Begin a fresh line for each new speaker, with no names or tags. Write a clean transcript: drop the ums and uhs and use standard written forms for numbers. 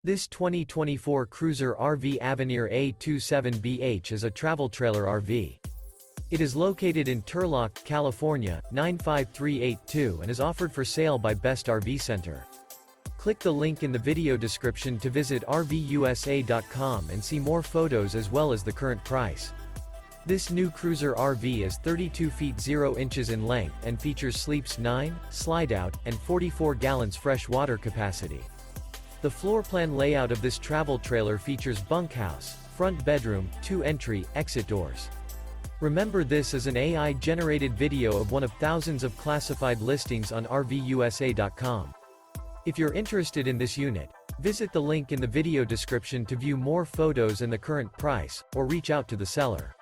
This 2024 Cruiser RV Avenir A-27BH is a travel trailer RV. It is located in Turlock, California, 95382 and is offered for sale by Best RV Center. Click the link in the video description to visit RVUSA.com and see more photos as well as the current price. This new Cruiser RV is 32 feet 0 inches in length and features sleeps 9, Slideout, and 44 gallons fresh water capacity. The floor plan layout of this travel trailer features bunkhouse, front bedroom, 2 entry, exit doors. Remember, this is an AI-generated video of one of thousands of classified listings on RVUSA.com. If you're interested in this unit, visit the link in the video description to view more photos and the current price, or reach out to the seller.